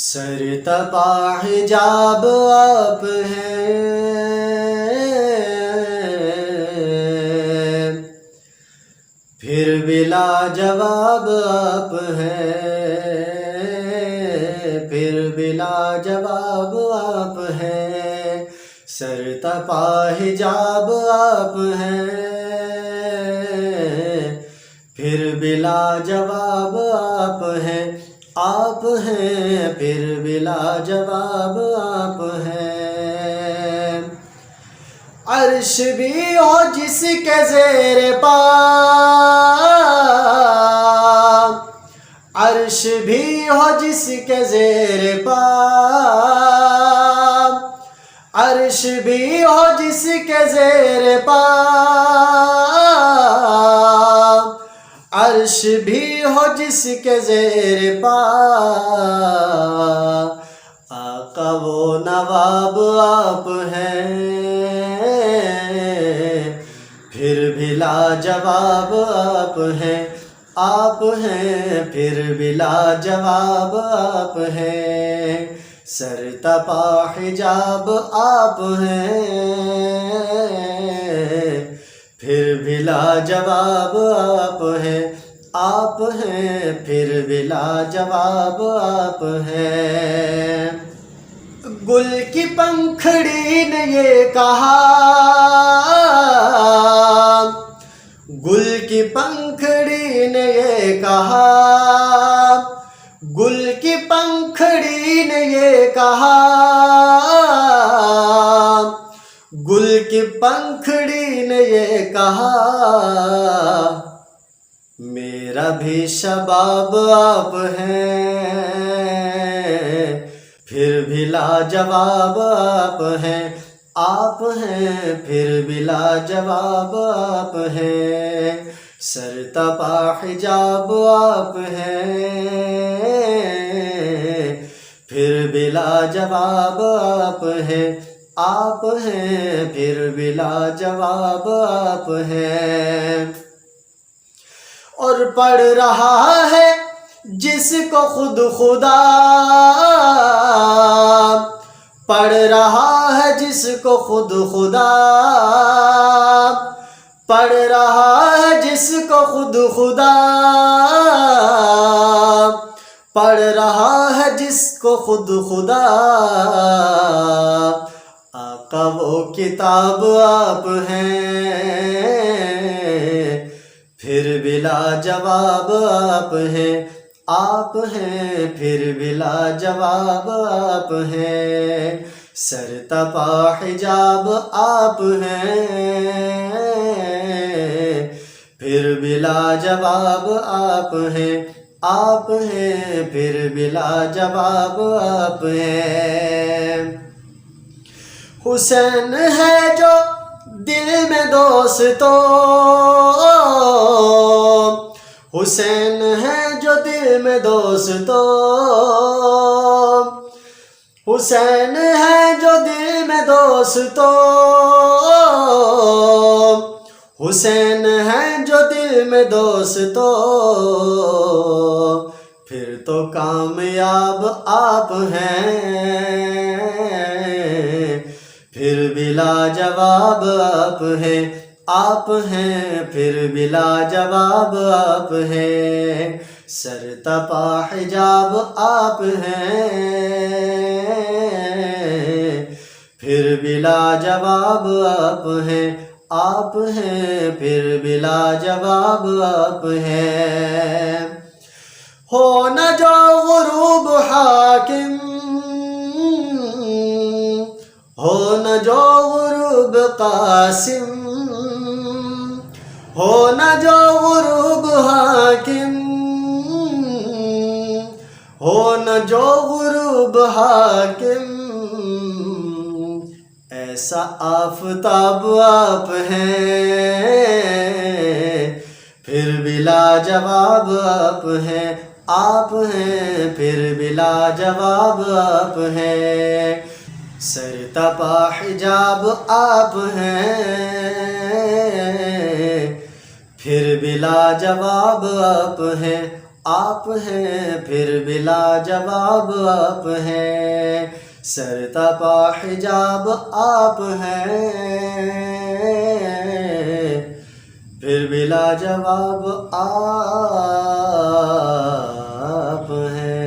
سر تپا حجاب آپ ہیں، پھر بھی لاجواب آپ ہیں، پھر بھی لاجواب آپ ہیں۔ سر تپا حجاب آپ ہیں، پھر بھی لاجواب آپ ہیں۔ آپ ہیں پھر بھی لاجواب آپ ہیں۔ عرش بھی ہو جس کے زیر پا، عرش بھی ہو جس کے زیر پا، عرش بھی ہو جس کے زیر پا، عرش بھی ہو جس کے زیر پا۔ آقا و نواب آپ ہیں، پھر بھی لاجواب آپ ہیں۔ آپ ہیں پھر بھی لاجواب آپ ہیں۔ سر تپا حجاب آپ ہیں، پھر بھی لاجواب آپ ہیں۔ آپ ہیں پھر بھی لاجواب آپ ہیں۔ گل کی پنکھڑی نے یہ کہا، گل کی پنکھڑی نے یہ کہا، گل کی پنکھڑی نے یہ کہا، گل کی پنکھڑی نے یہ کہا، میرا بھی شباب آپ ہیں، پھر بھی لاجواب آپ ہیں۔ آپ ہیں پھر بھی لاجواب آپ ہیں۔ سر تپا حجاب آپ ہیں، پھر بھی لاجواب آپ ہیں۔ آپ ہیں پھر بھی لاجواب آپ ہیں۔ اور پڑھ رہا ہے جس کو خود خدا، پڑھ رہا ہے جس کو خود خدا، پڑھ رہا ہے جس کو خود خدا، پڑھ رہا ہے جس کو خود خدا۔ آقا وہ کتاب آپ ہیں، پھر بھی لاجواب آپ ہیں۔ آپ ہیں پھر بھی لاجواب آپ ہیں۔ سر تپا حجاب آپ ہیں، پھر بھی لاجواب آپ ہیں۔ آپ ہیں پھر بھی لاجواب آپ ہیں۔ حسین ہے جو دل میں دوستو، حسین ہے جو دل میں دوستو، حسین ہے جو دل میں دوستو، حسین ہے جو دل میں دوستو۔ پھر تو کامیاب آپ ہیں، پھر بھی لاجواب آپ ہیں۔ آپ ہیں پھر بھی لاجواب آپ ہیں۔ سر تپا حجاب آپ ہیں، پھر بھی لاجواب آپ ہیں۔ آپ ہیں پھر بھی لاجواب آپ ہیں۔ ہو نہ جو غروب حاکم، ہو نہ جو غروب قاسم، ہو نہ جو غروب حاکم، ہو نہ جو غروب حاکم۔ ایسا آفتاب آپ ہیں، پھر بھی لاجواب آپ ہیں۔ آپ ہیں پھر بھی لاجواب آپ ہیں۔ سر تپا حجاب آپ ہیں، پھر بھی لاجواب آپ ہیں۔ آپ ہیں، پھر بلا جواب آپ ہیں، سر تپا حجاب آپ ہیں، پھر بلا جواب آپ ہیں۔